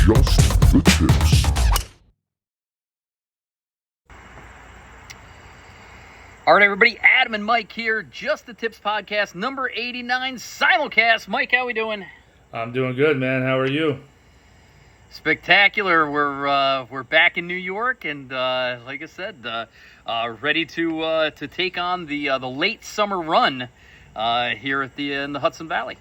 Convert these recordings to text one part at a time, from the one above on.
Just the tips. All right, everybody, Adam and Mike here. Just the Tips podcast, number 89, simulcast. Mike, how we doing? I'm doing good, man. How are you? Spectacular. We're back in New York, and like I said, ready to take on the late summer run here at in the Hudson Valley.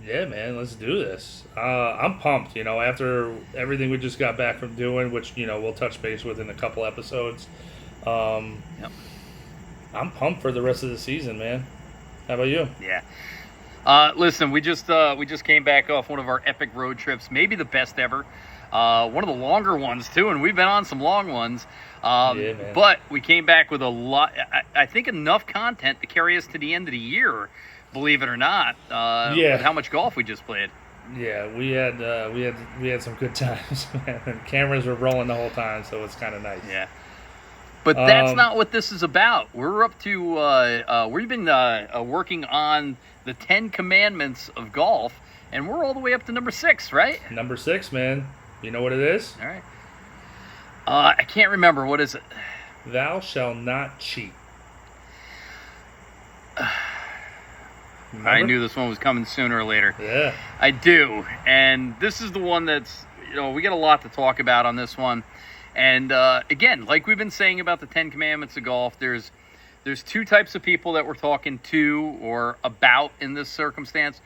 Yeah, man, let's do this. I'm pumped, after everything we just got back from doing, which, we'll touch base with in a couple episodes. Yep. I'm pumped for the rest of the season, man. How about you? Yeah. Listen, we just came back off one of our epic road trips, maybe the best ever. One of the longer ones, too, and we've been on some long ones. Yeah, man. But we came back with a lot, I think enough content to carry us to the end of the year, believe it or not, with how much golf we just played. Yeah, we had some good times, man. And cameras were rolling the whole time, so it's kind of nice. Yeah. But that's not what this is about. We're up to, we've been working on the 10 Commandments of golf, and we're all the way up to number 6, right? Number 6, man. You know what it is? All right. I can't remember. What is it? Thou shalt not cheat. I knew this one was coming sooner or later. Yeah. I do. And this is the one that's, we got a lot to talk about on this one. And again, like we've been saying about the 10 Commandments of golf, there's two types of people that we're talking to or about in this circumstance.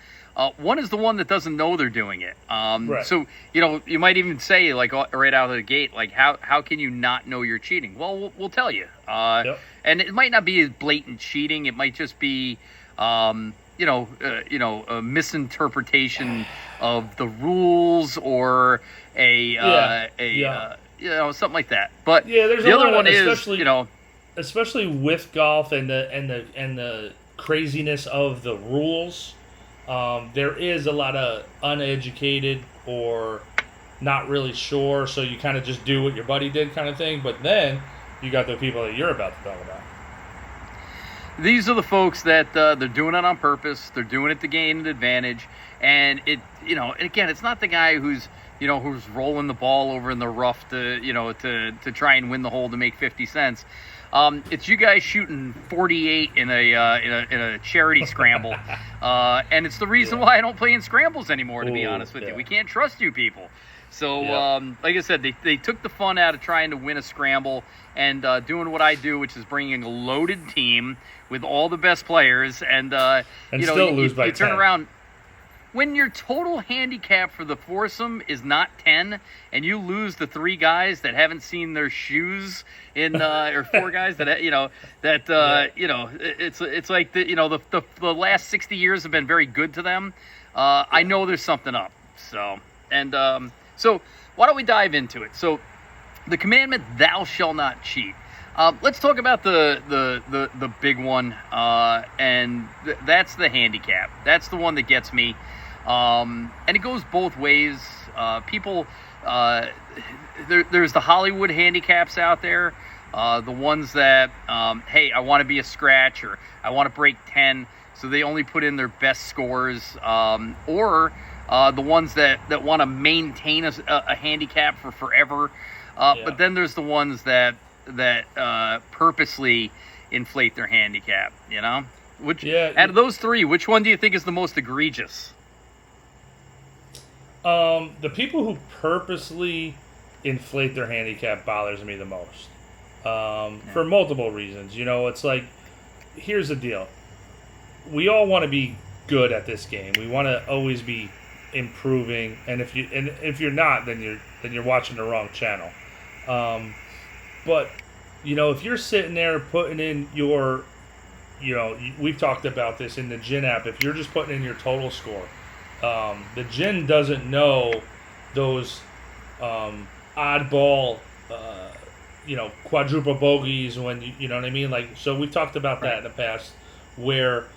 One is the one that doesn't know they're doing it. Right. So, you might even say, like, right out of the gate, like, how can you not know you're cheating? Well, we'll tell you. Yep. And it might not be blatant cheating. It might just be, a misinterpretation of the rules or something like that. But yeah, there's the a other lot one of, is, especially with golf and the craziness of the rules, there is a lot of uneducated or not really sure, so you kind of just do what your buddy did kind of thing. But then you got the people that you're about to talk about. These are the folks that they're doing it on purpose. They're doing it to gain an advantage, and again, it's not the guy who's rolling the ball over in the rough to try and win the hole to make 50 cents. It's you guys shooting 48 in a charity scramble, and it's the reason why I don't play in scrambles anymore. To be honest with you, we can't trust you people. So, like I said, they took the fun out of trying to win a scramble and doing what I do, which is bringing a loaded team with all the best players, and still lose by you turn 10. around. When your total handicap for the foursome is not 10, and you lose the 3 guys that haven't seen their shoes in, or 4 guys that it's like the last 60 years have been very good to them. I know there's something up. So why don't we dive into it? So, the commandment, "Thou shalt not cheat." Let's talk about the big one, and that's the handicap. That's the one that gets me. And it goes both ways. People, there's the Hollywood handicaps out there, the ones that, hey, I want to be a scratch or I want to break 10, so they only put in their best scores, or the ones that want to maintain a handicap for forever. But then there's the ones that purposely inflate their handicap. Out of those 3, which one do you think is the most egregious? The people who purposely inflate their handicap bothers me the most. For multiple reasons. It's like, here's the deal. We all want to be good at this game. We want to always be improving, and if you're not, then you're watching the wrong channel. But if you're sitting there putting in your, we've talked about this in the GIN app. If you're just putting in your total score, the GIN doesn't know those oddball, quadruple bogeys when you know what I mean. Like, so we've talked about that in the past, where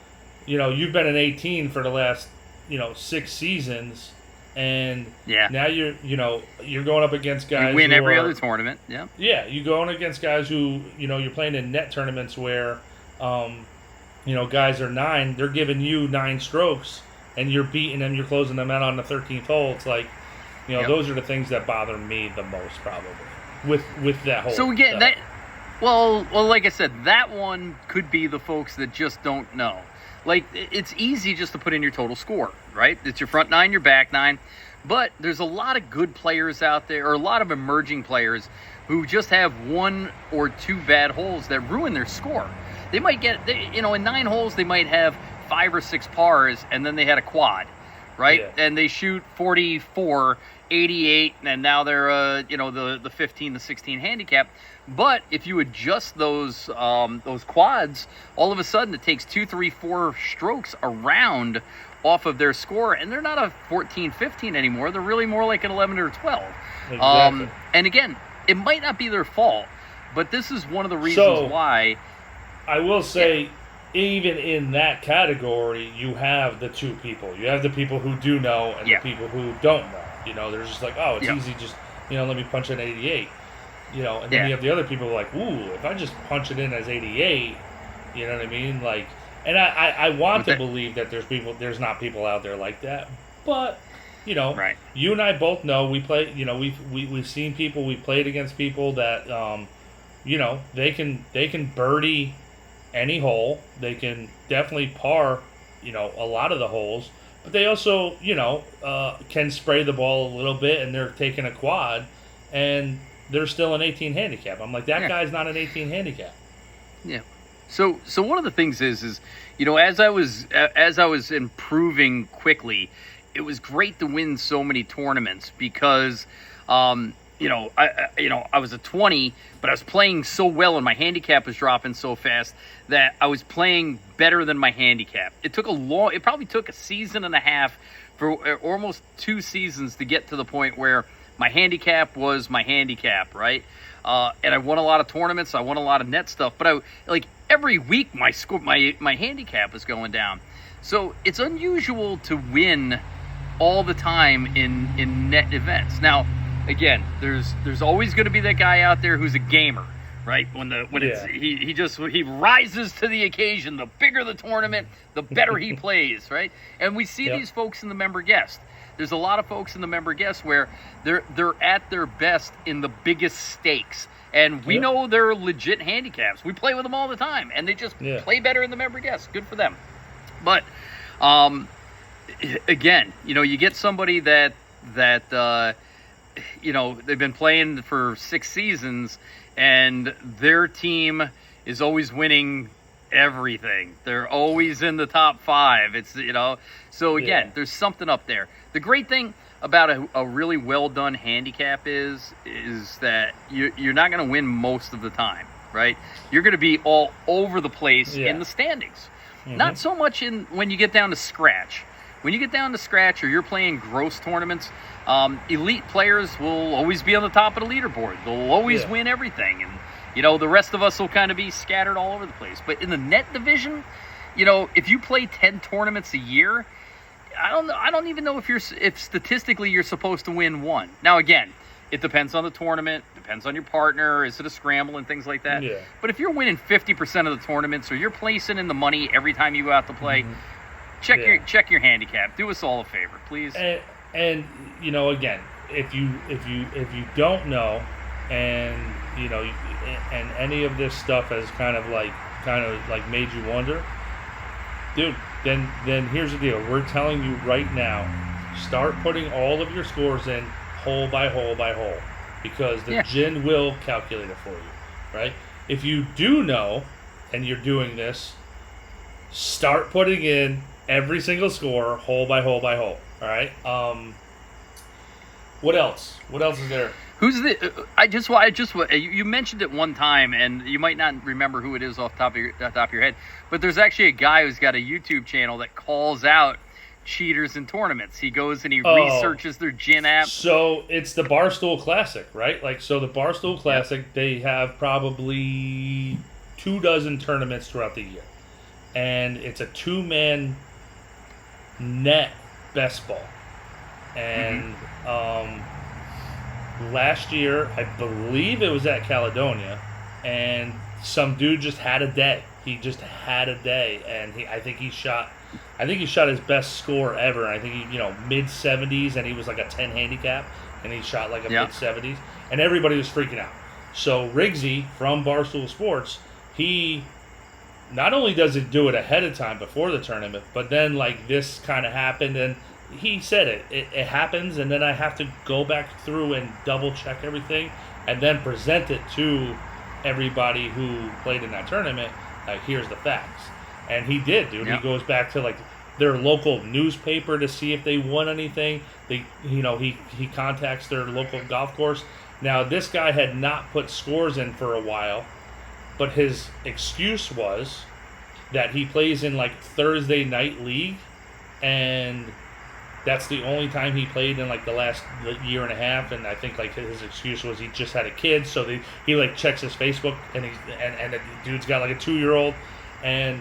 you've been an 18 for the last 6 seasons, and now you're going up against guys you win who every are, other tournament. You're going against guys who you're playing in net tournaments where guys are 9, they're giving you 9 strokes and you're beating them, you're closing them out on the 13th hole. It's like, Yep. Those are the things that bother me the most, probably, with that whole. So again, well, like I said, that one could be the folks that just don't know. Like, it's easy just to put in your total score, right? It's your front nine, your back nine. But there's a lot of good players out there, or a lot of emerging players who just have one or two bad holes that ruin their score. They might get, in 9 holes, they might have 5 or 6 pars, and then they had a quad, right? Yeah. And they shoot 44, 88, and now they're, the 15 to 16 handicap. But if you adjust those quads, all of a sudden it takes 2, 3, 4 strokes around off of their score, and they're not a 14, 15 anymore. They're really more like an 11 or 12. Exactly. And again, it might not be their fault, but this is one of the reasons why. I will say, even in that category, you have the two people. You have the people who do know and the people who don't know. They're just like, oh, it's easy, just, let me punch in 88. And then you have the other people who are like, ooh, if I just punch it in as 88, you know what I mean? Like, and I want to believe that there's not people out there like that, but right. You and I both know we play. We've seen people. We played against people that they can birdie any hole. They can definitely par a lot of the holes, but they also can spray the ball a little bit, and they're taking a quad, and they're still an 18 handicap. I'm like, that guy's not an 18 handicap. Yeah. So one of the things is as I was improving quickly, it was great to win so many tournaments because I was a 20, but I was playing so well and my handicap was dropping so fast that I was playing better than my handicap. It probably took a season and a half, for almost 2 seasons, to get to the point where my handicap was my handicap, right? And I won a lot of tournaments. I won a lot of net stuff, but every week my score, my handicap was going down. So it's unusual to win all the time in net events. Now, again, there's always going to be that guy out there who's a gamer, right? He rises to the occasion. The bigger the tournament, the better he plays, right? And we see these folks in the member guest. There's a lot of folks in the member guest where they're at their best in the biggest stakes. And we know they're legit handicaps. We play with them all the time, and they just play better in the member guest. Good for them. But again, you get somebody that they've been playing for 6 seasons, and their team is always winning everything. They're always in the top 5. It's so again, there's something up there. The great thing about a really well done handicap is that you're not going to win most of the time, right? You're going to be all over the place in the standings. Mm-hmm. Not so much when you get down to scratch. When you get down to scratch, or you're playing gross tournaments, elite players will always be on the top of the leaderboard. They'll always win everything, and the rest of us will kind of be scattered all over the place. But in the net division, if you play 10 tournaments a year, I don't even know if statistically you're supposed to win one. Now, again, it depends on the tournament, depends on your partner, is it a scramble and things like that. Yeah. But if you're winning 50% of the tournaments, or you're placing in the money every time you go out to play, check your handicap. Do us all a favor, please. And again, if you don't know, and and any of this stuff has kind of like made you wonder, dude, then here's the deal. We're telling you right now, start putting all of your scores in hole by hole by hole, because the GIN will calculate it for you, right? If you do know, and you're doing this, start putting in every single score hole by hole by hole. All right. What else? What else is there? Who's the? You mentioned it one time, and you might not remember who it is off the top of your head. But there's actually a guy who's got a YouTube channel that calls out cheaters in tournaments. He goes and he researches their GIN app. So it's the Barstool Classic, right? So the Barstool Classic, they have probably 24 tournaments throughout the year, and it's a 2-man net best ball. And last year, I believe it was at Caledonia, and some dude just had a day. He just had a day, and I think he shot I think he shot his best score ever. I think he, mid 70s, and he was like a 10 handicap, and he shot like a mid 70s, and everybody was freaking out. So Riggsy from Barstool Sports, he not only does it do it ahead of time before the tournament, but then like this kind of happened, and he said it happens, and then I have to go back through and double check everything, and then present it to everybody who played in that tournament. Like, here's the facts. And he did, dude. Yep. He goes back to like their local newspaper to see if they won anything. He contacts their local golf course. Now, this guy had not put scores in for a while, but his excuse was that he plays in like Thursday night league, and that's the only time he played in like the last year and a half. And I think like his excuse was he just had a kid, so he like checks his Facebook, and the dude's got like a 2-year-old, and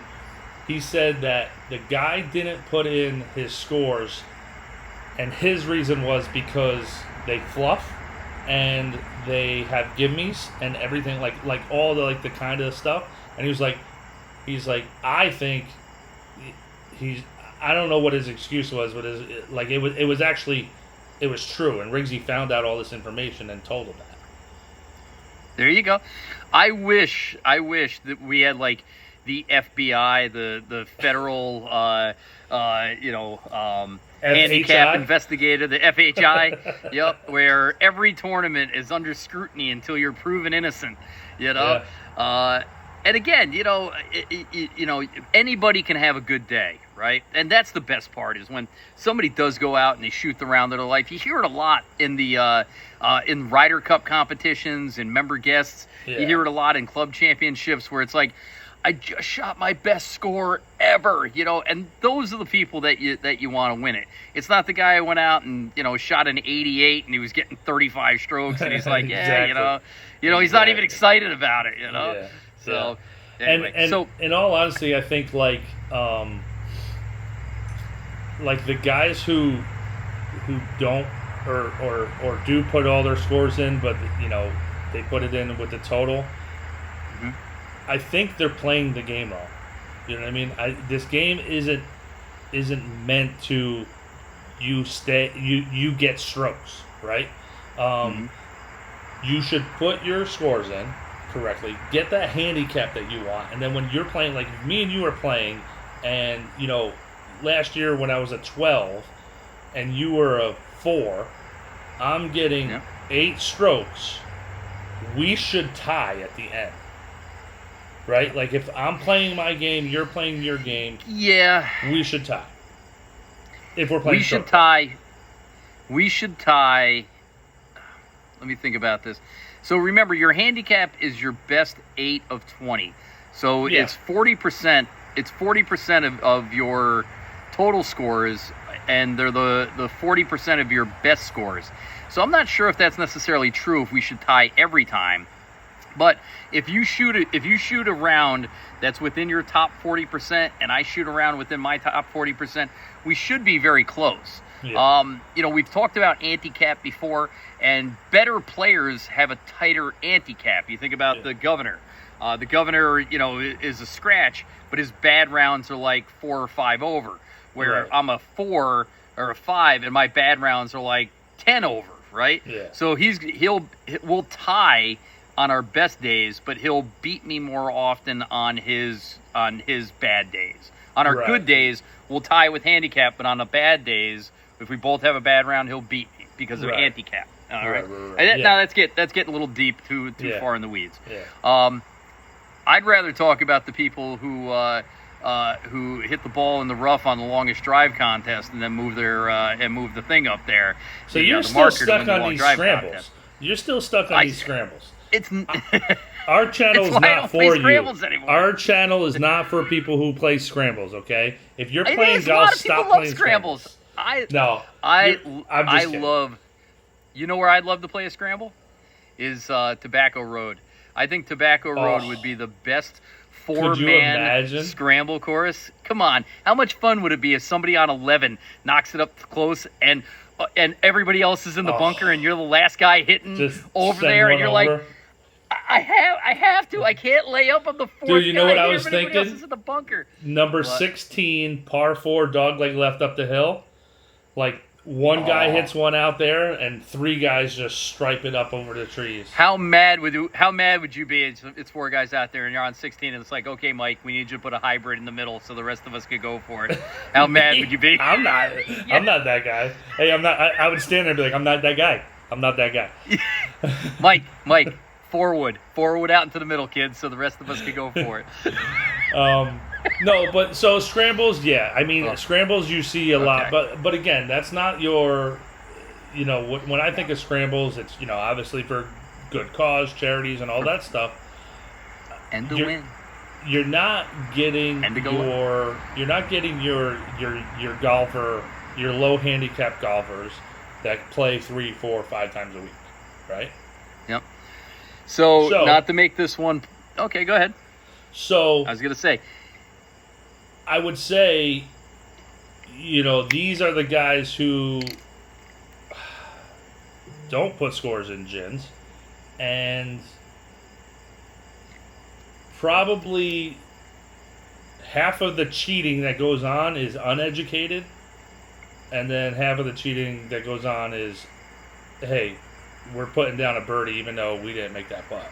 he said that the guy didn't put in his scores, and his reason was because they fluff and they have gimmes and everything, like all the like the kind of stuff. And he's like, I think I don't know what his excuse was, but it was true. And Riggsy found out all this information and told him that. There you go. I wish that we had like the FBI, the federal, handicap investigator, the FHI, yep, where every tournament is under scrutiny until you're proven innocent, Yeah. And again, anybody can have a good day, right? And that's the best part, is when somebody does go out and they shoot the round of their life. You hear it a lot in the in Ryder Cup competitions and member guests. Yeah. You hear it a lot in club championships where it's like, I just shot my best score ever, and those are the people that you want to win it. It's not the guy who went out and, shot an 88 and he was getting 35 strokes and he's like, exactly. He's not even excited about it, Yeah. So, yeah. Anyway, and so in all honesty, I think like the guys who don't or do put all their scores in, but they put it in with the total. Mm-hmm. I think they're playing the game wrong. You know what I mean? This game isn't meant to you get strokes, right? You should put your scores in correctly, get that handicap that you want, and then when you're playing, like me and you are playing, and last year when I was a 12 and you were a 4, I'm getting 8 strokes. We should tie at the end. Right? Like, if I'm playing my game, you're playing your game. Yeah. We should tie. If we're playing We should tie. Let me think about this. So remember, your handicap is your best 8 of 20. So it's 40%. It's 40% of your total scores, and they're the 40% of your best scores. So I'm not sure if that's necessarily true, if we should tie every time. But if you shoot a round that's within your top 40%, and I shoot a round within my top 40%, we should be very close. Yeah. We've talked about anti-cap before, and better players have a tighter anti-cap. You think about the Governor. The Governor, is a scratch, but his bad rounds are like 4 or 5 over, where I'm a 4 or a 5, and my bad rounds are like 10 over, right? Yeah. So we'll tie on our best days, but he'll beat me more often on his bad days. On our good days, we'll tie with handicap, but on the bad days, if we both have a bad round, he'll beat me because of handicap. All right. Now that's getting a little deep, too far in the weeds. Yeah. I'd rather talk about the people who hit the ball in the rough on the longest drive contest and then move the thing up there. So you're still stuck on these scrambles. Contest. You're still stuck on these scrambles. Our channel is not for you. Anymore. Our channel is not for people who play scrambles. Okay, if you're playing golf, stop playing scrambles. I love. You know where I'd love to play a scramble? Is Tobacco Road. I think Tobacco Road would be the best 4-man scramble course. Come on, how much fun would it be if somebody on 11 knocks it up close and everybody else is in the bunker and you're the last guy hitting over there, and you're like, I have to. I can't lay up on the fourth. Dude, you know guy what I here was if anybody thinking? else is in the bunker. Number What? 16, par 4, dogleg left up the hill. Like, one guy hits one out there, and 3 guys just stripe it up over the trees. How mad would you be? It's 4 guys out there, and you're on 16, and it's like, okay, Mike, we need you to put a hybrid in the middle so the rest of us could go for it. How mad would you be? I'm not that guy. Hey, I'm not. I would stand there and be like, I'm not that guy. I'm not that guy. Mike, forward out into the middle, kids, so the rest of us could go for it. No, but so scrambles, yeah. I mean, scrambles you see a lot, but again, that's not your. You know, when I think of scrambles, it's obviously for good cause, charities, and all that stuff. And to win. You're not getting your golfer, your low handicap golfers that play 3, 4, 5 times a week, right? Yep. So not to make this one. Okay, go ahead. So I was gonna say. I would say, these are the guys who don't put scores in gins, and probably half of the cheating that goes on is uneducated, and then half of the cheating that goes on is, hey, we're putting down a birdie even though we didn't make that putt.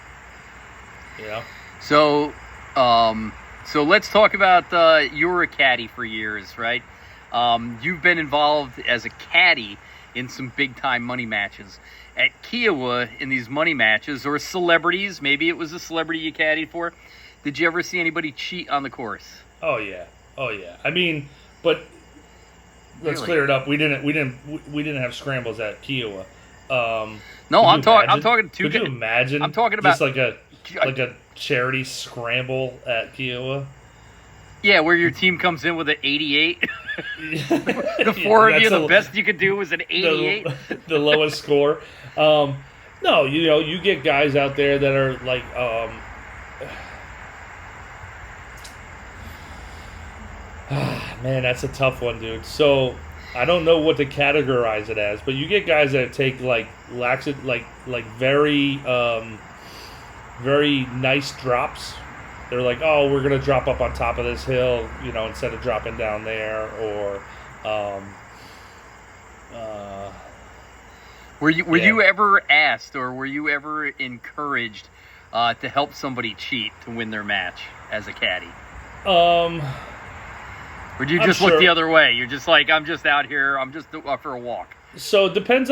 So let's talk about you were a caddy for years, right? You've been involved as a caddy in some big-time money matches. At Kiowa, in these money matches, or celebrities, maybe it was a celebrity you caddied for, did you ever see anybody cheat on the course? Oh, yeah. I mean, but let's clear it up. We didn't have scrambles at Kiowa. No, I'm talking. Could you imagine? I'm talking about just like a charity scramble at Kiowa. Yeah, where your team comes in with an 88. The 4 of you, the best you could do was an 88. The lowest score. No, you get guys out there that are like, man, that's a tough one, dude. So I don't know what to categorize it as, but you get guys that take like very very nice drops. They're like, oh, we're gonna drop up on top of this hill, instead of dropping down there, or were you ever asked, or were you ever encouraged to help somebody cheat to win their match as a caddy? Or do you just look the other way? You're just like, I'm just out here, I'm just for a walk. So depending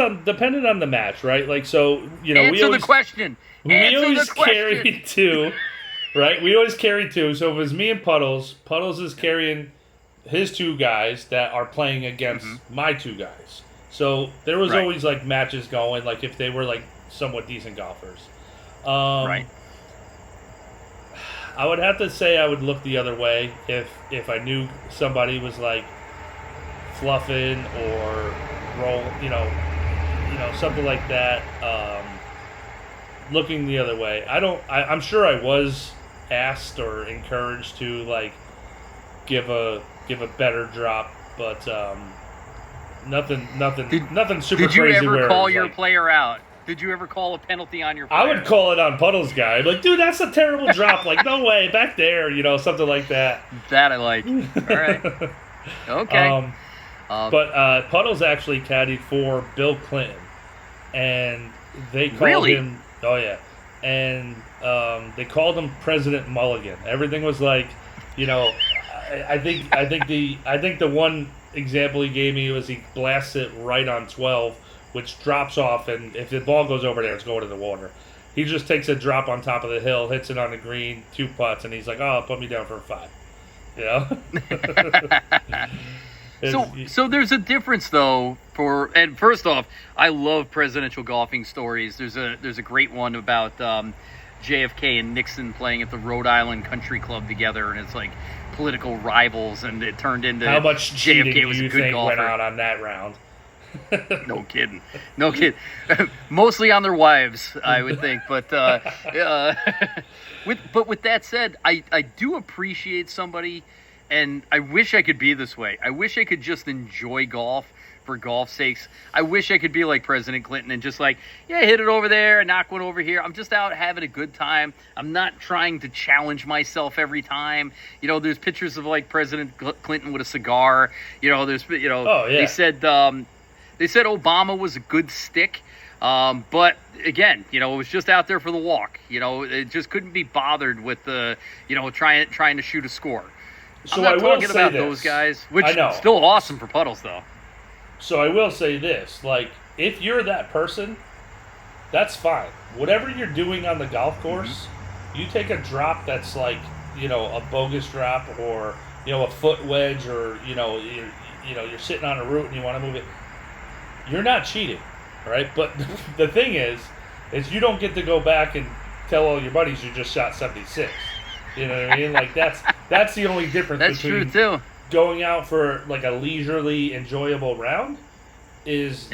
on the match, right? Like, so Answer the question. We always carry 2, right? We always carry 2. So if it's me and Puddles is carrying his 2 guys that are playing against my 2 guys. So there was always like matches going, like if they were like somewhat decent golfers. Right. I would have to say I would look the other way if I knew somebody was like fluffing or roll, something like that. Looking the other way. I'm sure I was asked or encouraged to like give a better drop, but nothing super crazy. Did you ever call your like, player out? Did you ever call a penalty on your player? I would call it on Puddles' guy. I'd be like, dude, that's a terrible drop. Like, no way, back there, something like that. That I like. All right. Okay. But Puddles actually caddied for Bill Clinton, and they called him. Oh yeah, and they called him President Mulligan. Everything was like, I think the one example he gave me was he blasts it right on 12, which drops off, and if the ball goes over there, it's going to the water. He just takes a drop on top of the hill, hits it on the green, 2 putts, and he's like, "Oh, put me down for a 5." So there's a difference though and first off, I love presidential golfing stories. There's a great one about JFK and Nixon playing at the Rhode Island Country Club together, and it's like political rivals, and it turned into how much cheating JFK was do you a good think golfer. went on that round? No kidding. Mostly on their wives, I would think. But with that said, I do appreciate somebody, and I wish I could be this way. I wish I could just enjoy golf for golf's sakes. I wish I could be like President Clinton and just like, yeah, hit it over there, knock one over here. I'm just out having a good time. I'm not trying to challenge myself every time. You know, there's pictures of like President Clinton with a cigar. You know, there's, you know, Oh, yeah. they said Obama was a good stick. But again, you know, it was just out there for the walk. You know, it just couldn't be bothered with the, you know, trying to shoot a score. So I'm not I will talking say about this. those guys, which I know. still awesome for puddles though. So I will say this, like, if you're that person, that's fine. Whatever you're doing on the golf course, you take a drop that's like, you know, a bogus drop or, you know, a foot wedge or, you're sitting on a route and you want to move it. You're not cheating, right? But the thing is you don't get to go back and tell all your buddies you just shot 76. You know what I mean? Like, that's the only difference That's between true too. going out for like a leisurely, enjoyable round is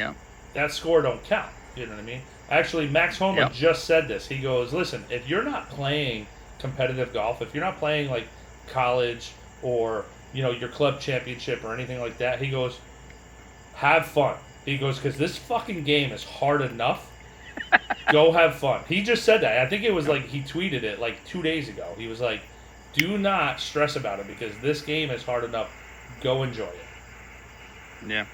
that score don't count. You know what I mean? Actually, Max Homa just said this. He goes, listen, if you're not playing competitive golf, if you're not playing like college or, you know, your club championship or anything like that, he goes, have fun. He goes, because this fucking game is hard enough. Go have fun. He just said that. I think it was like he tweeted it like 2 days ago. He was like, do not stress about it because this game is hard enough. Go enjoy it. Yeah.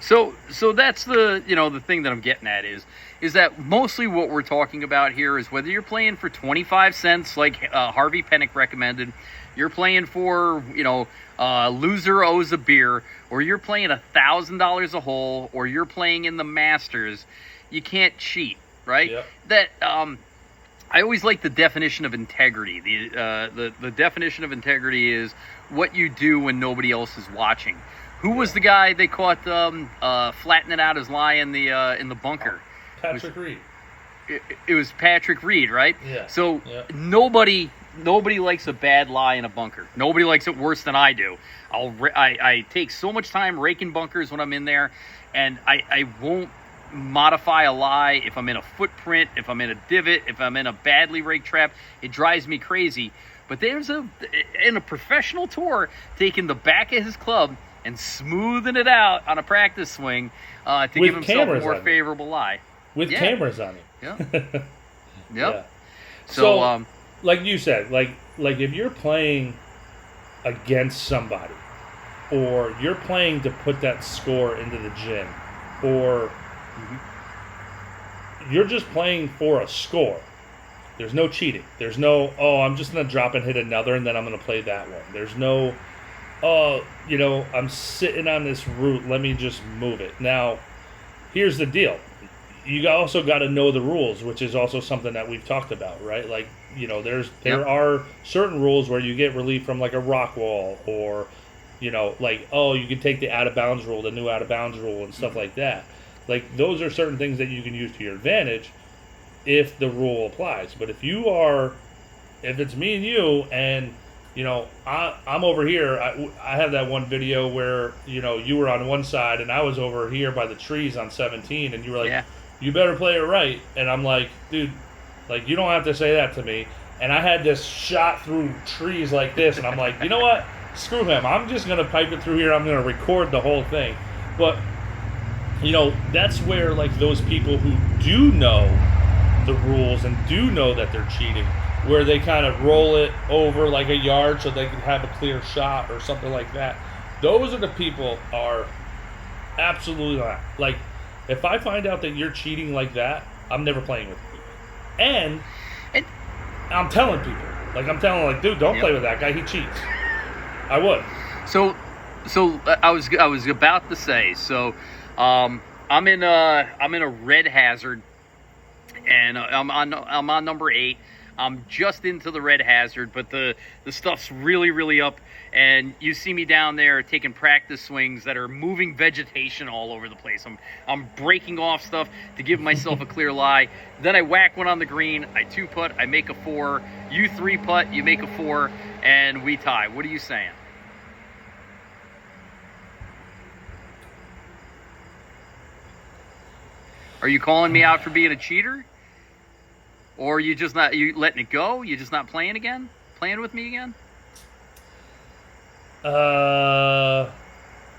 So that's the, you know, the thing that I'm getting at is that mostly what we're talking about here is whether you're playing for 25 cents like Harvey Pennick recommended, you're playing for, you know, loser owes a beer, or you're playing $1,000 a hole, or you're playing in the Masters, you can't cheat, right? Yep. That I always like the definition of integrity. The definition of integrity is what you do when nobody else is watching. Who was the guy they caught flattening out his lie in the bunker? Patrick Reed. It was Patrick Reed, right? Yeah. So nobody likes a bad lie in a bunker. Nobody likes it worse than I do. I take so much time raking bunkers when I'm in there, and I won't modify a lie if I'm in a footprint, if I'm in a divot, if I'm in a badly raked trap. It drives me crazy. But there's in a professional tour taking the back of his club and smoothing it out on a practice swing to give himself a more favorable lie. With cameras on him. Yeah. Yep. Yeah. So, like you said, like if you're playing against somebody, or you're playing to put that score into the gym, or you're just playing for a score, there's no cheating. There's no, I'm just going to drop and hit another, and then I'm going to play that one. There's no, I'm sitting on this route, let me just move it. Now, here's the deal. You also got to know the rules, which is also something that we've talked about, right? Like, you know, there are certain rules where you get relief from like a rock wall, or, you know, like, you can take the out of bounds rule, the new out of bounds rule, and stuff like that. Like, those are certain things that you can use to your advantage if the rule applies. But if it's me and you, and, you know, I'm over here, I have that one video where, you know, you were on one side and I was over here by the trees on 17, and you were like, you better play it right. And I'm like, dude, like, you don't have to say that to me. And I had this shot through trees like this, and I'm like, you know what? Screw him. I'm just going to pipe it through here. I'm going to record the whole thing. But, you know, that's where, like, those people who do know the rules and do know that they're cheating, where they kind of roll it over like a yard so they can have a clear shot or something like that. Those are the people are absolutely not. Like, if I find out that you're cheating like that, I'm never playing with you. And I'm telling people. Like, dude, don't play with that guy. He cheats. I would. So I was about to say, so I'm in a red hazard, and I'm on number 8. I'm just into the red hazard, but the stuff's really, really up, and you see me down there taking practice swings that are moving vegetation all over the place. I'm breaking off stuff to give myself a clear lie. Then I whack one on the green, I 2-putt, I make a 4, you 3-putt, you make a 4, and we tie. What are you saying? Are you calling me out for being a cheater? Or you letting it go? You just not playing again? Playing with me again?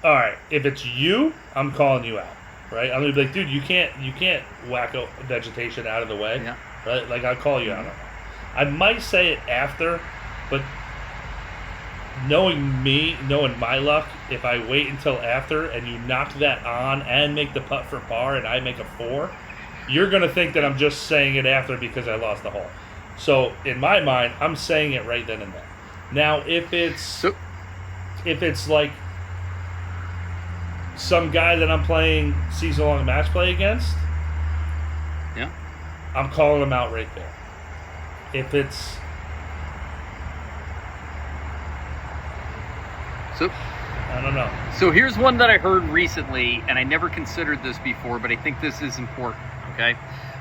all right, if it's you, I'm calling you out, right? I'm gonna be like, dude, you can't whack a vegetation out of the way, Yeah. right? Like I'll call you out on that. I might say it after, but knowing me, knowing my luck, if I wait until after and you knock that on and make the putt for par and I make a 4, you're gonna think that I'm just saying it after because I lost the hole. So in my mind, I'm saying it right then and there. Now, if it's like some guy that I'm playing season-long match play against, Yeah. I'm calling him out right there. If it's So I don't know. So here's one that I heard recently, and I never considered this before, but I think this is important, okay?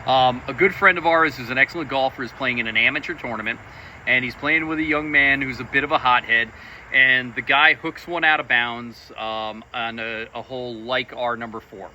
A good friend of ours who's an excellent golfer is playing in an amateur tournament, and he's playing with a young man who's a bit of a hothead, and the guy hooks one out of bounds on a hole like our number 4,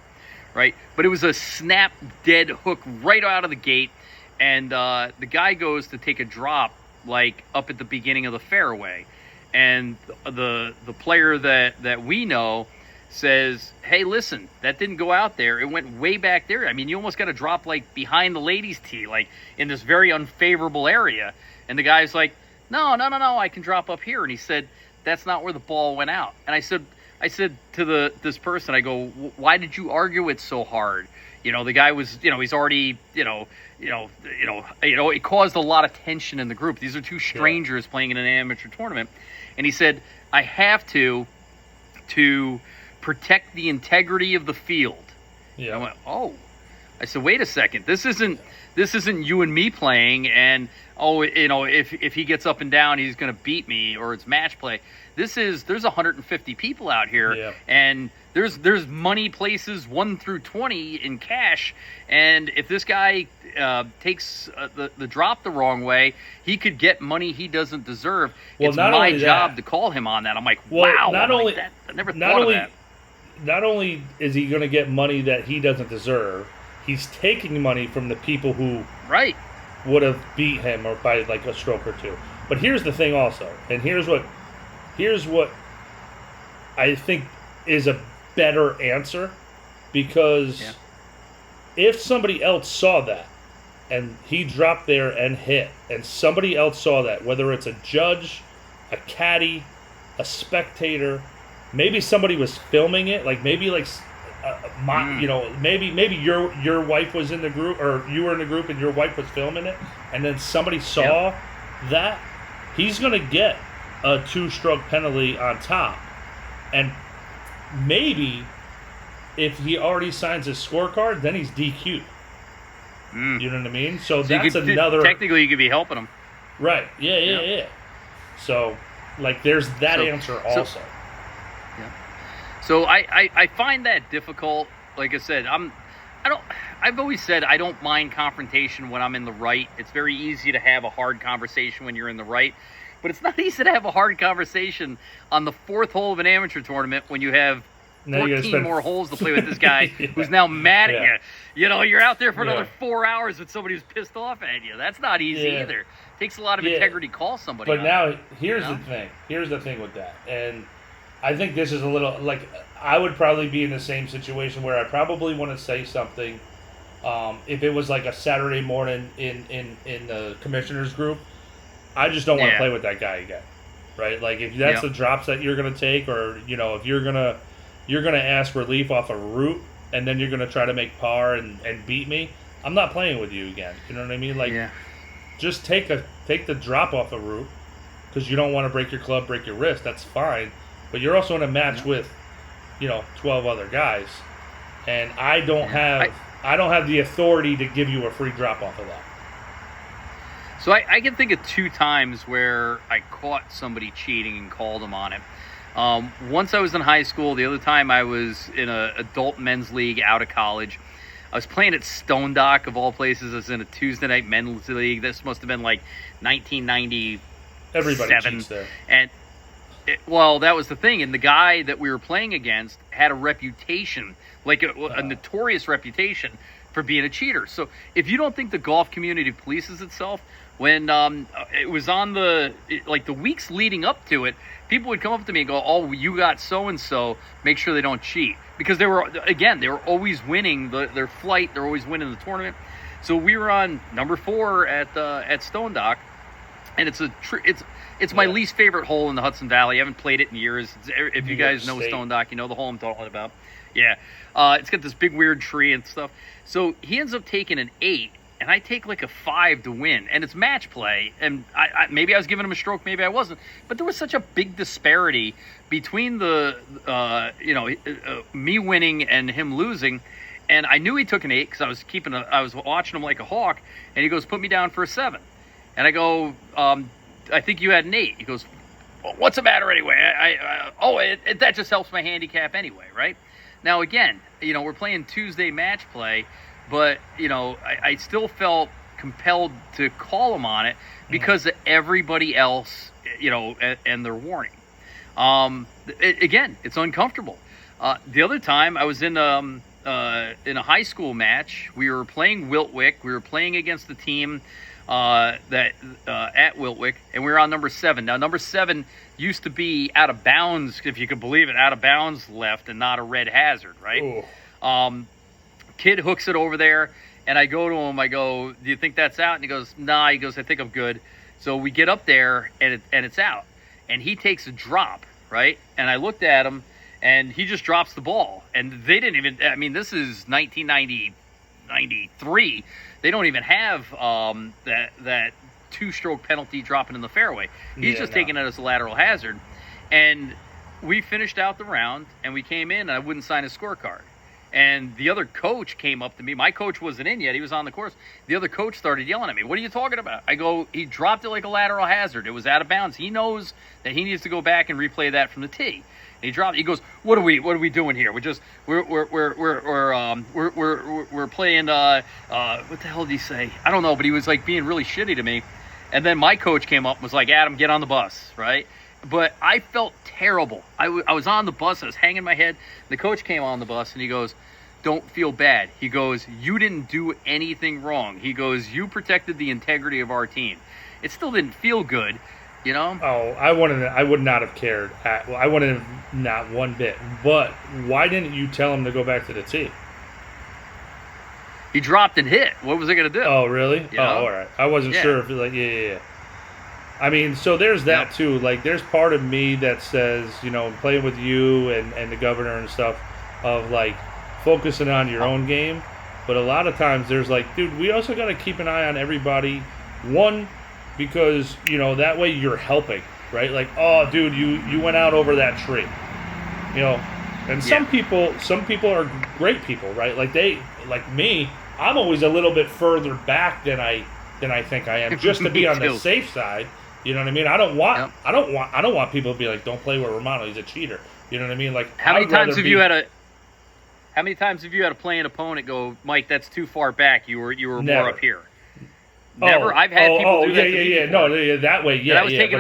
right? But it was a snap dead hook right out of the gate, and the guy goes to take a drop like up at the beginning of the fairway. And the player that we know says, hey, listen, that didn't go out there. It went way back there. I mean, you almost got to drop like behind the ladies' tee, like in this very unfavorable area. And the guy's like, no, I can drop up here. And he said, that's not where the ball went out. And I said to this person, I go, why did you argue it so hard? You know, the guy was, he's already, it caused a lot of tension in the group. These are two strangers playing in an amateur tournament. And he said, I have to protect the integrity of the field. Yeah. And I went, oh. I said, wait a second. This isn't you and me playing and, if he gets up and down, he's going to beat me or it's match play. There's 150 people out here and there's money places 1 through 20 in cash. And if this guy takes the drop the wrong way, he could get money he doesn't deserve. Well, it's my job to call him on that. I'm like, wow. I never thought of that. Not only is he going to get money that he doesn't deserve, he's taking money from the people who would have beat him or by like a stroke or 2. But here's the thing also, and here's what I think is a better answer, because if somebody else saw that and he dropped there and hit, and somebody else saw that, whether it's a judge, a caddy, a spectator, maybe somebody was filming it, like maybe like maybe your wife was in the group, or you were in the group and your wife was filming it, and then somebody saw that, he's going to get a 2-stroke penalty on top. And maybe if he already signs his scorecard, then he's DQ'd. You know what I mean? So that's another... Technically, you could be helping him. Right. Yeah. So, like, there's that answer also. So I find that difficult. Like I said, I've always said I don't mind confrontation when I'm in the right. It's very easy to have a hard conversation when you're in the right. But it's not easy to have a hard conversation on the 4th hole of an amateur tournament when you have 14 more holes to play with this guy who's now mad at you. You know, you're out there for another 4 hours with somebody who's pissed off at you. That's not easy either. It takes a lot of integrity to call somebody. But now, here's the thing. Here's the thing with that. And I think this is a little, like, I would probably be in the same situation where I probably want to say something. If it was like a Saturday morning in the commissioners group, I just don't want to play with that guy again, right? Like, if that's the drops that you're going to take, or, if you're gonna ask relief off a root and then you're gonna try to make par and beat me, I'm not playing with you again. You know what I mean? Like, just take the drop off a root, because you don't want to break your club, break your wrist. That's fine, but you're also in a match with 12 other guys, and I don't have the authority to give you a free drop off of that. So I can think of 2 times where I caught somebody cheating and called them on it. Once I was in high school. The other time I was in an adult men's league out of college. I was playing at Stone Dock, of all places. I was in a Tuesday night men's league. This must have been like 1997. Everybody cheats there. And that was the thing. And the guy that we were playing against had a reputation, like a notorious reputation for being a cheater. So if you don't think the golf community polices itself, when it was on the weeks leading up to it, people would come up to me and go, "Oh, you got so and so. Make sure they don't cheat," because they were always winning their flight. They're always winning the tournament. So we were on number 4 at Stone Dock, and it's my least favorite hole in the Hudson Valley. I haven't played it in years. If you guys know Stone Dock, you know the hole I'm talking about. Yeah, it's got this big weird tree and stuff. So he ends up taking an 8. And I take like a 5 to win, and it's match play. And maybe I was giving him a stroke, maybe I wasn't. But there was such a big disparity between me winning and him losing. And I knew he took an 8 because I was watching him like a hawk. And he goes, "Put me down for a 7." And I go, "I think you had an 8." He goes, "Well, what's the matter anyway?" That just helps my handicap anyway, right? Now again, we're playing Tuesday match play. But, I still felt compelled to call him on it because of everybody else, and their warning. Again, it's uncomfortable. The other time I was in a high school match. We were playing Wiltwick. We were playing against the team at Wiltwick, and we were on number 7. Now, number 7 used to be out of bounds, if you could believe it, out of bounds left and not a red hazard, right? Kid hooks it over there, and I go to him. I go, "Do you think that's out?" And he goes, "Nah." He goes, "I think I'm good." So we get up there, and it's out. And he takes a drop, right? And I looked at him, and he just drops the ball. And they didn't even. I mean, this is 1993. They don't even have that 2-stroke penalty dropping in the fairway. He's taking it as a lateral hazard. And we finished out the round, and we came in, and I wouldn't sign his scorecard. And the other coach came up to me. My coach wasn't in yet. He was on the course. The other coach started yelling at me. "What are you talking about?" I go, "He dropped it like a lateral hazard. It was out of bounds. He knows that he needs to go back and replay that from the tee." And he dropped it. He goes, What are we doing here? We're playing, what the hell did he say? I don't know, but he was like being really shitty to me. And then my coach came up and was like, "Adam, get on the bus," right? But I felt terrible. I was on the bus. I was hanging my head. The coach came on the bus, and he goes, "Don't feel bad." He goes, "You didn't do anything wrong." He goes, "You protected the integrity of our team." It still didn't feel good, Oh, I would not have cared. I wouldn't have, not one bit. But why didn't you tell him to go back to the tee? He dropped and hit. What was I going to do? Oh, really? All right. I wasn't sure if yeah. I mean, so there's that too. Like, there's part of me that says, playing with you and the governor and stuff, of like focusing on your own game. But a lot of times there's like, dude, we also got to keep an eye on everybody. One, because, that way you're helping, right? Like, "Oh, dude, you went out over that tree." And some people are great people, right? Like me, I'm always a little bit further back than I think I am, just to be on the safe side. You know what I mean? I don't want people to be like, "Don't play with Romano, he's a cheater." You know what I mean? Like, how many times have you had a playing opponent go, "Mike, that's too far back. You were more up here"? Never. I've had people do that. Yeah. No, that way. Yeah, I was taking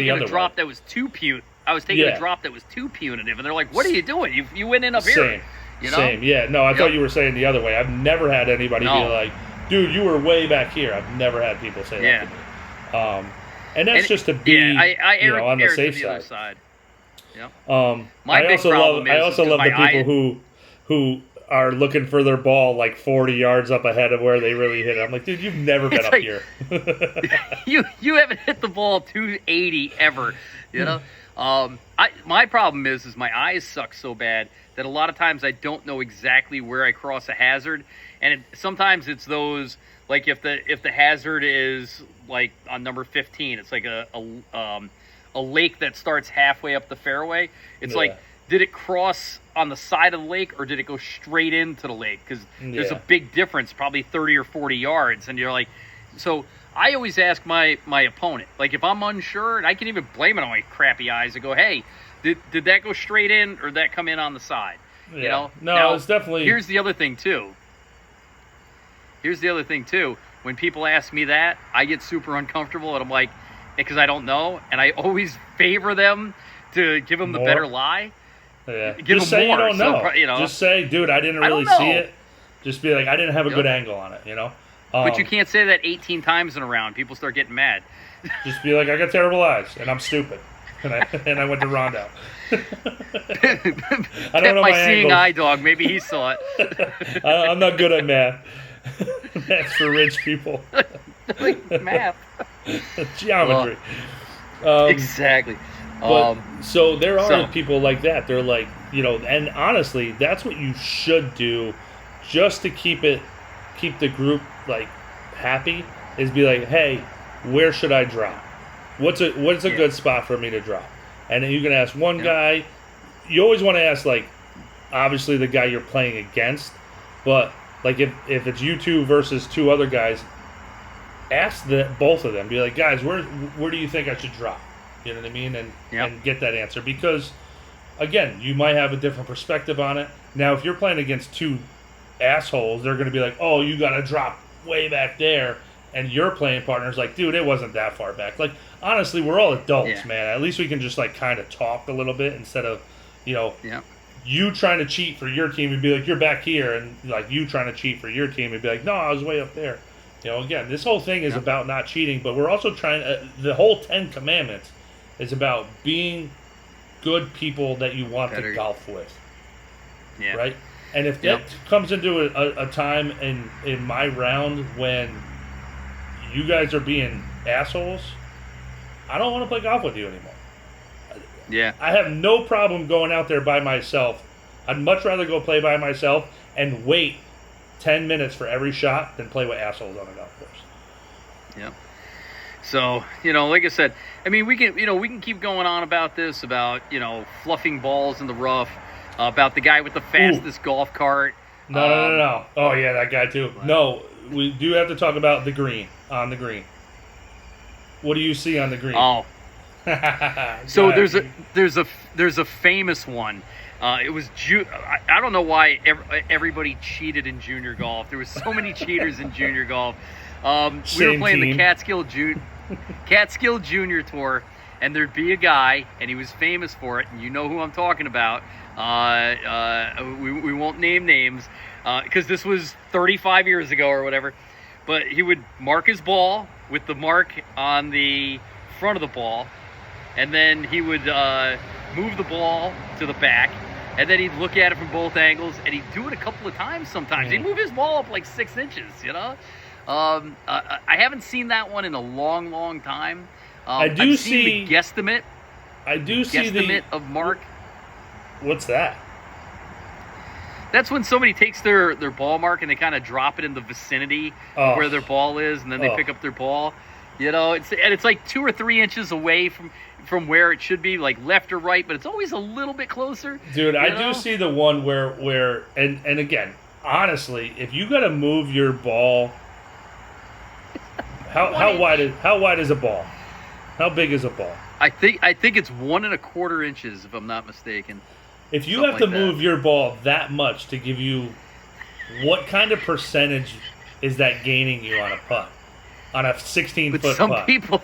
a drop that was too punitive. A drop that was too punitive, and they're like, "What are you doing? You went in up here." Same. Yeah. No, I thought you were saying the other way. I've never had anybody be like, "Dude, you were way back here." I've never had people say that to me. And that's just to be, on the safe side. Yeah. I also love the people who are looking for their ball like 40 yards up ahead of where they really hit it. I'm like, dude, you've never been up here. you haven't hit the ball 280 ever. My problem is my eyes suck so bad that a lot of times I don't know exactly where I cross a hazard, and sometimes it's those, like, if the hazard is like on number 15, it's like a lake that starts halfway up the fairway. It's like, did it cross on the side of the lake, or did it go straight into the lake? Because there's a big difference, probably 30 or 40 yards, and you're like, so I always ask my opponent, like, if I'm unsure, and I can even blame it on my crappy eyes, I go, "Hey, did that go straight in, or did that come in on the side?" No, now, it's definitely. Here's the other thing too. When people ask me that, I get super uncomfortable, and I'm like, because I don't know, and I always favor them to give them the better lie. Yeah. Give just say more. You don't know. So, Just say, "Dude, I didn't really see it." Just be like, "I didn't have a good angle on it," But you can't say that 18 times in a round. People start getting mad. Just be like, I got terrible eyes, and I'm stupid. And I went to Rondo. I don't know my angles. seeing eye dog. Maybe he saw it. I'm not good at math. That's for rich people. Like math. Geometry. Exactly. But, so there are people like that. They're like, and honestly, that's what you should do just to keep the group like happy, is be like, hey, where should I drop? What's a good spot for me to drop? And then you can ask one guy. You always want to ask, like, obviously the guy you're playing against, but like if it's you two versus two other guys, ask both of them. Be like, guys, where do you think I should drop? You know what I mean? And get that answer, because again, you might have a different perspective on it. Now, if you're playing against two assholes, they're going to be like, oh, you got to drop way back there, and your playing partner's like, dude, it wasn't that far back. Like, honestly, we're all adults, man. At least we can just like kind of talk a little bit instead of you trying to cheat for your team and be like, you're back here, and like you trying to cheat for your team and be like, no, I was way up there. Again, this whole thing is about not cheating, but we're also trying the whole 10 Commandments is about being good people that you want to golf with. Yeah. Right? And if that comes into a time in my round when you guys are being assholes, I don't want to play golf with you anymore. Yeah. I have no problem going out there by myself. I'd much rather go play by myself and wait 10 minutes for every shot than play with assholes on a golf course. Yeah. So, like I said, I mean, we can keep going on about this, about, fluffing balls in the rough, about the guy with the fastest golf cart. No. Oh, yeah, that guy too. What? No, we do have to talk about the green, on the green. What do you see on the green? Oh. So there's a famous one. It was I don't know why everybody cheated in junior golf. There was so many cheaters in junior golf. We were playing the Catskill Junior Tour, and there'd be a guy, and he was famous for it, and you know who I'm talking about. We won't name names because this was 35 years ago or whatever. But he would mark his ball with the mark on the front of the ball, and then he would move the ball to the back, and then he'd look at it from both angles, and he'd do it a couple of times sometimes. He'd move his ball up like 6 inches, I haven't seen that one in a long, long time. I've seen the guesstimate. I do see the guesstimate of mark. What's that? That's when somebody takes their ball mark and they kind of drop it in the vicinity of where their ball is, and then they pick up their ball. It's like 2 or 3 inches away from where it should be, like left or right, but it's always a little bit closer. Dude, I do see the one where and again, honestly, if you got to move your ball, how wide is a ball? How big is a ball? I think it's 1 1/4 inches, if I'm not mistaken. If you have to move your ball that much to give you, what kind of percentage is that gaining you on a putt? On a 16-foot putt? Some people,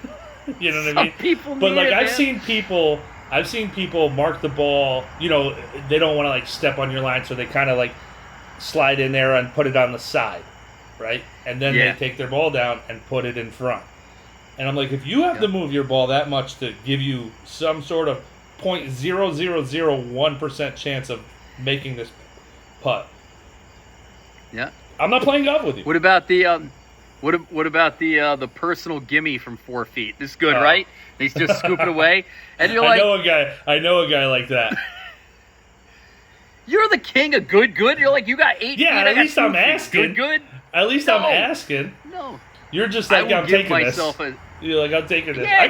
you know what I mean? People but like I've seen people mark the ball. They don't want to like step on your line, so they kind of like slide in there and put it on the side, right? And then they take their ball down and put it in front. And I'm like, if you have to move your ball that much to give you some sort of 0.0001% chance of making this putt, I'm not playing golf with you. What about the what about the personal gimme from 4 feet? This is good, right? He's just scooping away, and you're like, I know a guy like that. You're the king of good. You're like, you got 8 feet. Yeah, at least I'm asking. Good. At least I'm asking. No. You're just like, I'm taking this. You're like, I'm taking this. Yeah, I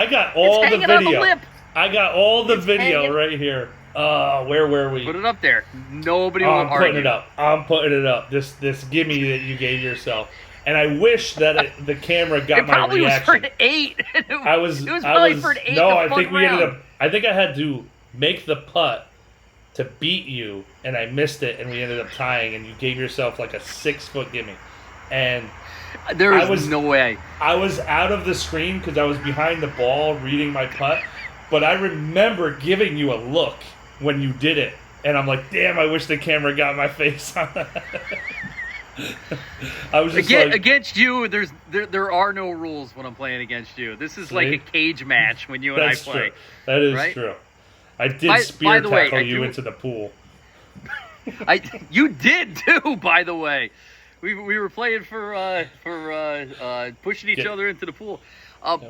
got all the video. The I got all the video right here. Where were we? Put it up there. Nobody will argue. I'm putting it up. This gimme that you gave yourself. And I wish that the camera got my reaction. It probably was for an 8. It was probably for an 8. No, I think we ended up. I think I had to make the putt to beat you, and I missed it, and we ended up tying. And you gave yourself like a 6-foot gimme, and there was no way. I was out of the screen because I was behind the ball reading my putt, but I remember giving you a look when you did it, and I'm like, damn, I wish the camera got my face on that. I was just like, Against you, there are no rules when I'm playing against you. This is like a cage match when you and I that's play. true. That is right? true. I did By spear the way, tackle I you do- into the pool. You did too, by the way. We were playing for pushing each other into the pool.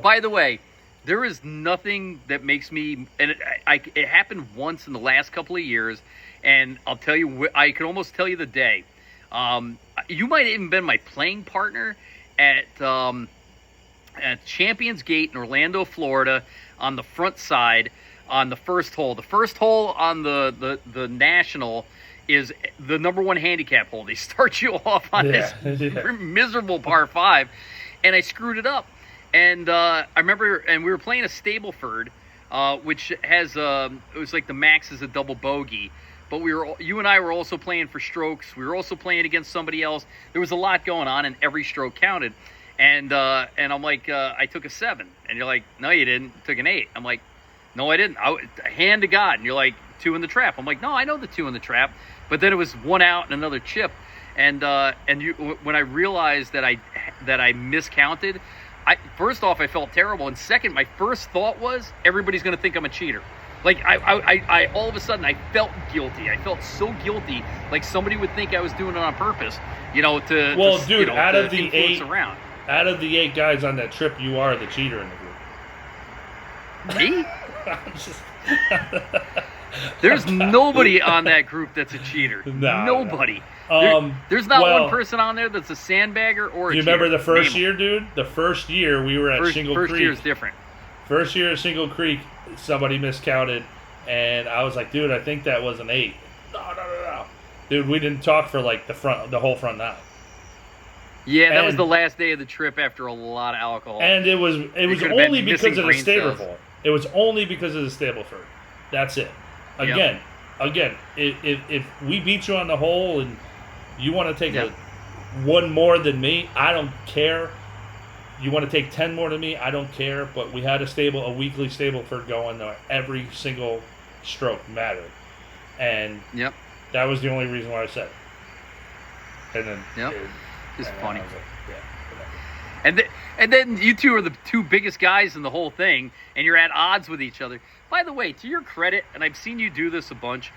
By the way, there is nothing that makes me, and it happened once in the last couple of years, and I'll tell you, I can almost tell you the day. You might have even been my playing partner at Champions Gate in Orlando, Florida, on the front side on the first hole. The first hole on the National is the number one handicap hole. They start you off on this miserable par 5, and I screwed it up. And I remember, and we were playing a Stableford, which has it was like the max is a double bogey. But you and I were also playing for strokes. We were also playing against somebody else. There was a lot going on, and every stroke counted. And I'm like, I took a 7, and you're like, no, you didn't. You took an 8. I'm like, no, I didn't. Hand to God. And you're like, 2 in the trap. I'm like, no, I know the 2 in the trap. But then it was 1 out and another chip. And when I realized that I miscounted, first off, I felt terrible. And second, my first thought was everybody's going to think I'm a cheater. Like I all of a sudden I felt guilty. I felt so guilty, like somebody would think I was doing it on purpose. Dude, out of the around. Out of the 8 guys on that trip, you are the cheater in the group. Me? There's nobody on that group that's a cheater. Nobody. There's not one person on there that's a sandbagger or a cheater. You remember the first year, dude? The first year we were at Shingle Creek. First year is different. First year at Shingle Creek, somebody miscounted, and I was like, dude, I think that was an 8. No. Dude, we didn't talk for like the whole front 9. Yeah, that was the last day of the trip after a lot of alcohol. And it was only because of the Stableford. It was only because of the Stableford. That's it. Again, if we beat you on the hole and you want to take one more than me, I don't care. You want to take 10 more than me, I don't care. But we had a weekly Stableford going. Every single stroke mattered, and that was the only reason why I said it. And then it's funny. Like, and then you two are the 2 biggest guys in the whole thing, and you're at odds with each other. By the way, to your credit, and I've seen you do this a bunch,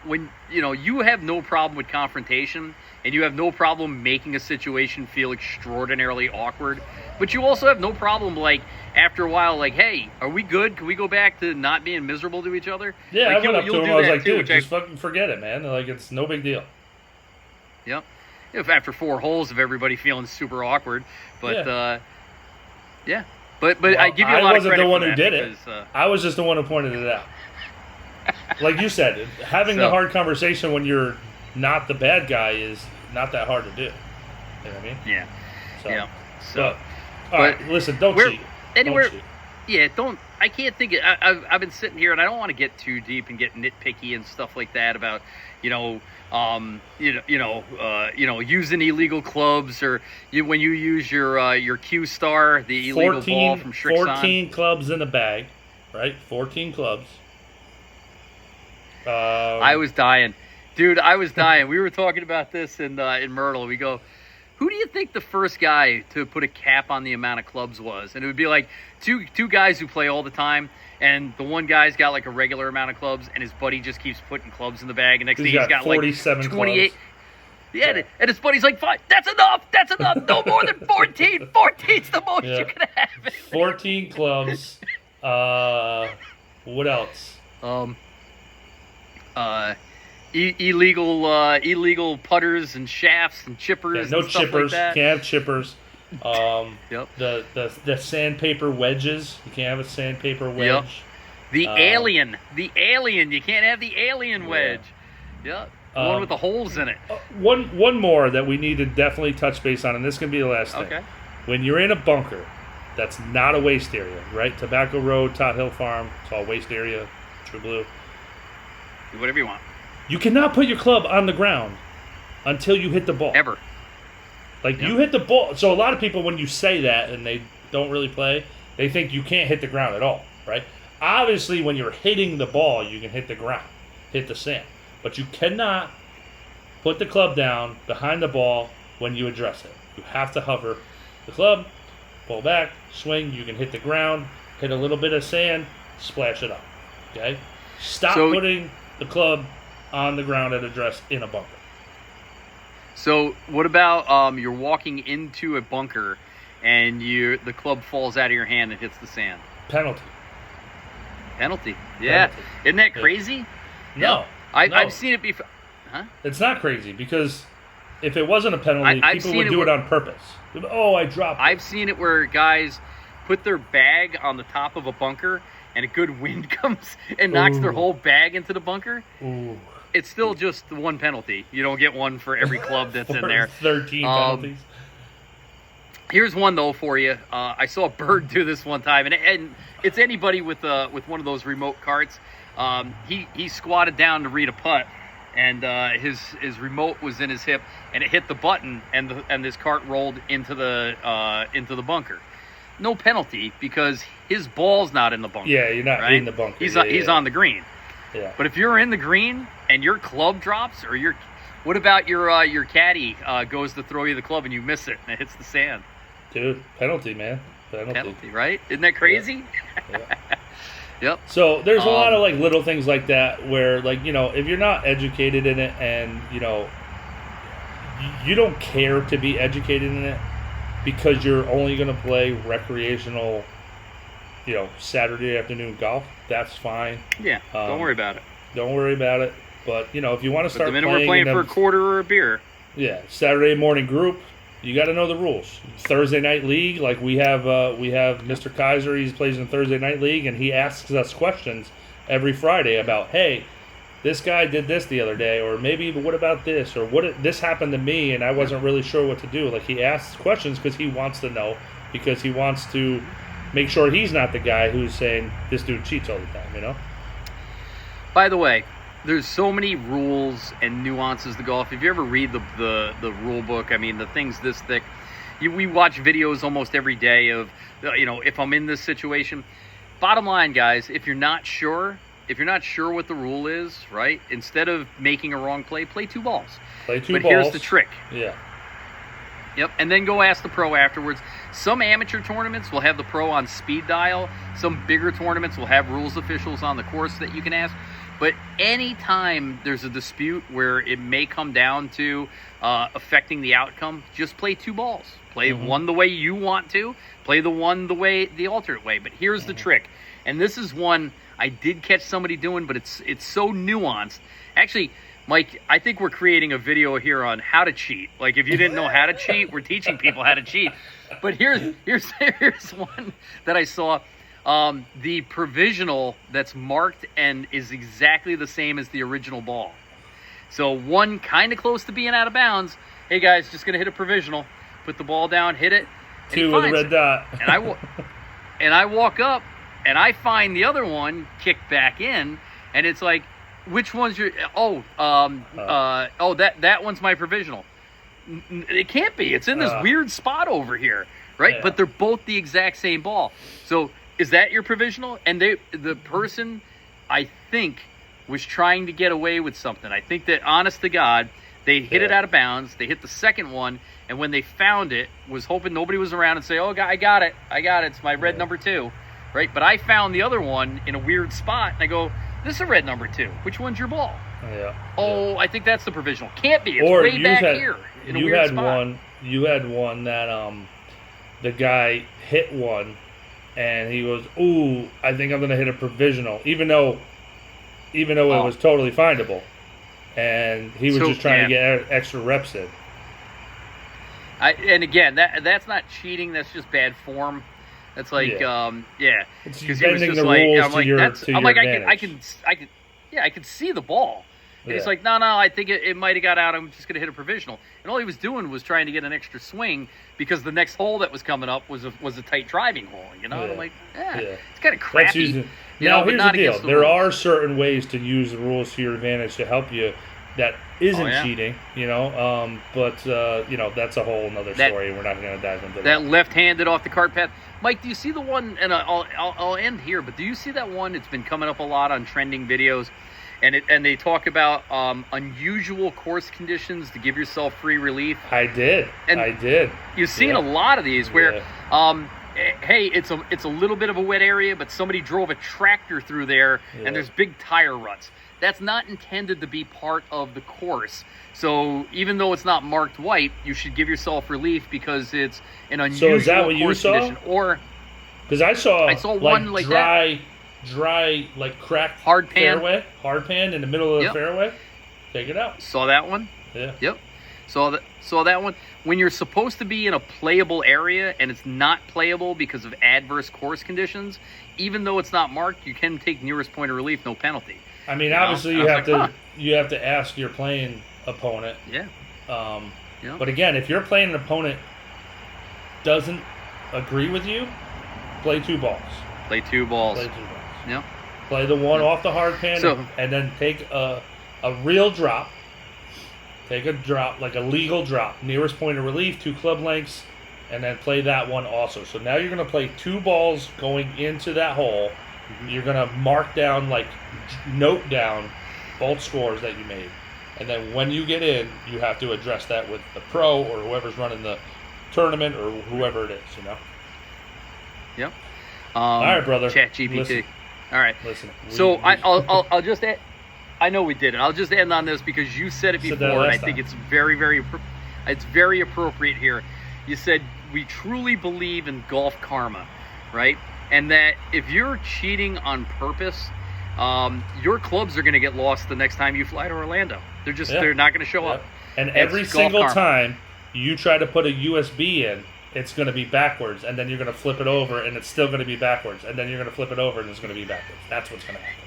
when you have no problem with confrontation, and you have no problem making a situation feel extraordinarily awkward, but you also have no problem, like, after a while, like, hey, are we good? Can we go back to not being miserable to each other? Yeah, like, I went up to him. I was like, dude, just fucking forget it, man. Like, it's no big deal. Yep. If after 4 holes of everybody feeling super awkward, but But well, I give you a lot of credit. I wasn't the one who did it. I was just the one who pointed it out. Like you said, having the hard conversation when you're not the bad guy is not that hard to do. You know what I mean? Yeah. So, all right, listen, don't cheat. Anywhere, don't cheat. Yeah, don't. I can't think. I've been sitting here, and I don't want to get too deep and get nitpicky and stuff like that about, using illegal clubs or when you use your Q Star, the illegal ball from Shrixon. 14 clubs in a bag, right? 14 clubs. I was dying, dude. I was dying. We were talking about this in Myrtle. We go, who do you think the first guy to put a cap on the amount of clubs was? And it would be like two guys who play all the time, and the one guy's got like a regular amount of clubs, and his buddy just kekeeps putting clubs in the bag. And next thing he's got like 28. Clubs. Yeah, and his buddy's like, "Fine, that's enough. No more than 14. 14's the most you can have." 14 clubs. What else? Illegal putters and shafts and chippers. No and stuff chippers. Like that. Can't have chippers. Yep. The sandpaper wedges. You can't have a sandpaper wedge. Yep. The alien. You can't have the alien wedge. Yep. The one with the holes in it. One more that we need to definitely touch base on, and this can be the last thing. Okay. When you're in a bunker, that's not a waste area, right? Tobacco Road, Tot Hill Farm, it's all waste area. True Blue. Do whatever you want. You cannot put your club on the ground until you hit the ball. Ever. Like, you hit the ball. So a lot of people, when you say that and they don't really play, they think you can't hit the ground at all, right? Obviously, when you're hitting the ball, you can hit the ground, hit the sand. But you cannot put the club down behind the ball when you address it. You have to hover the club, pull back, swing. You can hit the ground, hit a little bit of sand, splash it up. Okay? Stop putting the club on the ground at address in a bunker. So what about you're walking into a bunker and the club falls out of your hand and hits the sand? Penalty. Yeah. Penalty. Isn't that crazy? No. I've seen it before. Huh? It's not crazy because if it wasn't a penalty, people would do it on purpose. Oh, I dropped it. I've seen it where guys put their bag on the top of a bunker and a good wind comes and knocks their whole bag into the bunker. Ooh. It's still just the one penalty. You don't get one for every club that's in there. 13 penalties. Here's one though for you. I saw a bird do this one time, and it's anybody with one of those remote carts. He squatted down to read a putt, and his remote was in his hip, and it hit the button, and this cart rolled into the bunker. No penalty because his ball's not in the bunker. Yeah, you're not in the bunker. He's on the green. Yeah. But if you're in the green and your club drops, or what about your caddy goes to throw you the club and you miss it and it hits the sand? Dude, penalty, man. Penalty, right? Isn't that crazy? Yeah. Yep. So there's a lot of like little things like that where, like, you know, if you're not educated in it and, you know, you don't care to be educated in it because you're only going to play recreational, you know, Saturday afternoon golf, that's fine. Yeah, don't worry about it. Don't worry about it. But, you know, if you want to start the minute we're playing for a quarter or a beer. Yeah, Saturday morning group, you got to know the rules. Thursday night league, like we have Mr. Kaiser, he plays in Thursday night league, and he asks us questions every Friday about, hey, this guy did this the other day, or maybe what about this, or this happened to me and I wasn't really sure what to do. Like, he asks questions because he wants to know, because he wants to make sure he's not the guy who's saying this dude cheats all the time, you know? By the way, there's so many rules and nuances to golf. If you ever read the rule book, I mean, the thing's this thick. We watch videos almost every day of, you know, if I'm in this situation. Bottom line, guys, if you're not sure what the rule is, right, instead of making a wrong play 2 balls. Play 2 balls. But here's the trick. Yeah. Yep, and then go ask the pro afterwards. Some amateur tournaments will have the pro on speed dial. Some bigger tournaments will have rules officials on the course that you can ask. But anytime there's a dispute where it may come down to affecting the outcome, just play 2 balls. Play one the way you want to. Play the alternate way. But here's the trick. And this is one I did catch somebody doing, but it's so nuanced. Actually, Mike, I think we're creating a video here on how to cheat. Like, if you didn't know how to cheat, we're teaching people how to cheat. But here's one that I saw. The provisional that's marked and is exactly the same as the original ball. So one kind of close to being out of bounds. Hey guys, just gonna hit a provisional. Put the ball down, hit it. 2 with a red dot. And I walk up and I find the other one kicked back in, and it's like, which one's your? That one's my provisional. It can't be. It's in this weird spot over here, right? Yeah. But they're both the exact same ball. So is that your provisional? And the person, I think, was trying to get away with something. I think that, honest to God, they hit it out of bounds. They hit the second one, and when they found it, was hoping nobody was around and say, "Oh, I got it. It's my red number 2," right? But I found the other one in a weird spot, and I go, "This is a red number 2. Which one's your ball?" Yeah. Oh, I think that's the provisional. Can't be. It's way back here in a weird spot. You had one that the guy hit one, and he goes, "Ooh, I think I'm gonna hit a provisional," even though it was totally findable, and he was just trying to get extra reps in. And again, that's not cheating. That's just bad form. That's like, It's because bending the rules to your advantage. I can see the ball. And he's like, no, I think it might have got out. I'm just going to hit a provisional. And all he was doing was trying to get an extra swing because the next hole that was coming up was a tight driving hole. You know, and I'm like, it's kind of crappy. Now, here's the deal. There are certain ways to use the rules to your advantage to help you that isn't cheating, you know. But that's a whole other story. We're not going to dive into that. That left-handed off the cart path. Mike, do you see the one, and I'll end here, but do you see that one? It's been coming up a lot on trending videos. and they talk about unusual course conditions to give yourself free relief. I did. You've seen a lot of these where, hey, it's a little bit of a wet area, but somebody drove a tractor through there, and there's big tire ruts. That's not intended to be part of the course. So even though it's not marked white, you should give yourself relief because it's an unusual is that what you course saw? condition. Or because I saw one like dry, like cracked hard pan in the middle of the fairway. Take it out. Saw that one? Yeah. Yep. Saw that one. When you're supposed to be in a playable area and it's not playable because of adverse course conditions, even though it's not marked, you can take nearest point of relief, no penalty. I mean, obviously you have to ask your playing opponent. Yeah. But again, if your playing opponent doesn't agree with you, play 2 balls. Play 2 balls. Yeah. Play the one off the hard pan and then take a real drop. Take a drop, like a legal drop, nearest point of relief, 2 club lengths, and then play that one also. So now you're going to play 2 balls going into that hole. You're going to mark down, like note down both scores that you made. And then when you get in, you have to address that with the pro or whoever's running the tournament or whoever it is, you know? Yep. All right, brother. Chat GPT. Listen. All right. Listen. I'll just add, I know we did it. I'll just end on this because you said it before, and I think it's it's very appropriate here. You said we truly believe in golf karma, right? And that if you're cheating on purpose, your clubs are going to get lost the next time you fly to Orlando. They're not going to show up. And every single time you try to put a USB in, it's going to be backwards, and then you're going to flip it over, and it's still going to be backwards, and then you're going to flip it over, and it's going to be backwards. That's what's going to happen.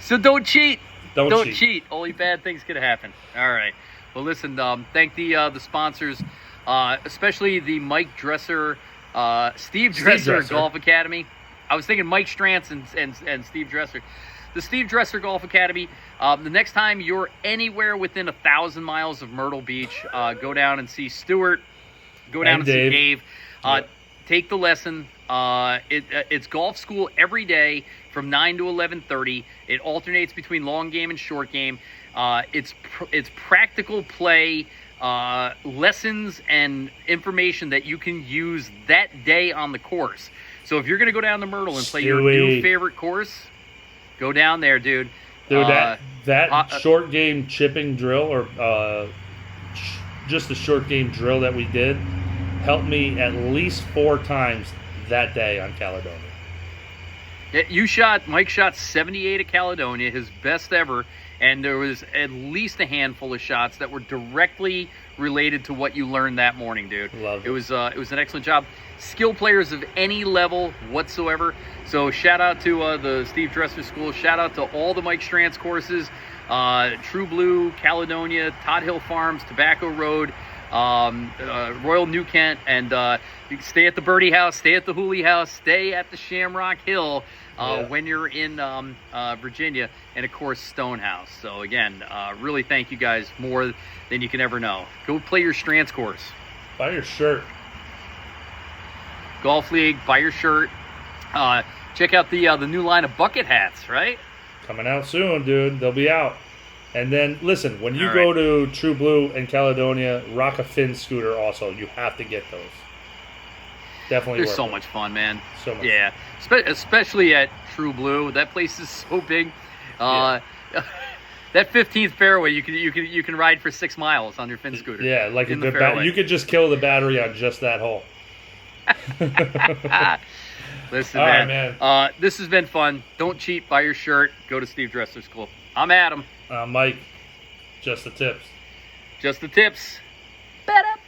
So don't cheat. Don't cheat. Only bad things could happen. All right. Well, listen. Thank the sponsors, especially the Mike Dresser, Steve Dresser Golf Academy. I was thinking Mike Strantz and Steve Dresser. The Steve Dresser Golf Academy. The next time you're anywhere within 1,000 miles of Myrtle Beach, go down and see Stuart. Go down and see Dave. Take the lesson. It's golf school every day from 9 to 11:30. It alternates between long game and short game. It's practical play, lessons and information that you can use that day on the course. So if you're going to go down to Myrtle and play your new favorite course, go down there, dude. Dude, that short game chipping drill or just the short game drill that we did helped me at least 4 times that day on Caledonia. Mike shot 78 at Caledonia, his best ever, and there was at least a handful of shots that were directly related to what you learned that morning, dude. Love it. It was an excellent job. Skill players of any level whatsoever. So shout out to the Steve Dresser School. Shout out to all the Mike Strantz courses, True Blue, Caledonia, Todd Hill Farms, Tobacco Road, Royal New Kent, and you can stay at the Birdie House, stay at the Hooley House, stay at the Shamrock Hill when you're in Virginia, and of course Stonehouse. So again, really thank you guys more than you can ever know. Go play your Strantz course. Buy your shirt. Golf League, buy your shirt. Check out the new line of bucket hats, right? Coming out soon, dude. They'll be out. And then, listen, when you go to True Blue and Caledonia, rock a Finn scooter also. You have to get those. Definitely They're so much fun, man. So much fun. Especially at True Blue. That place is so big. That 15th fairway, you can ride for 6 miles on your Finn scooter. Yeah, like a good you could just kill the battery on just that hole. Listen, All man. Right, man. This has been fun. Don't cheat. Buy your shirt. Go to Steve Dresser School. I'm Adam. Mike. Just the tips. Just the tips. Better.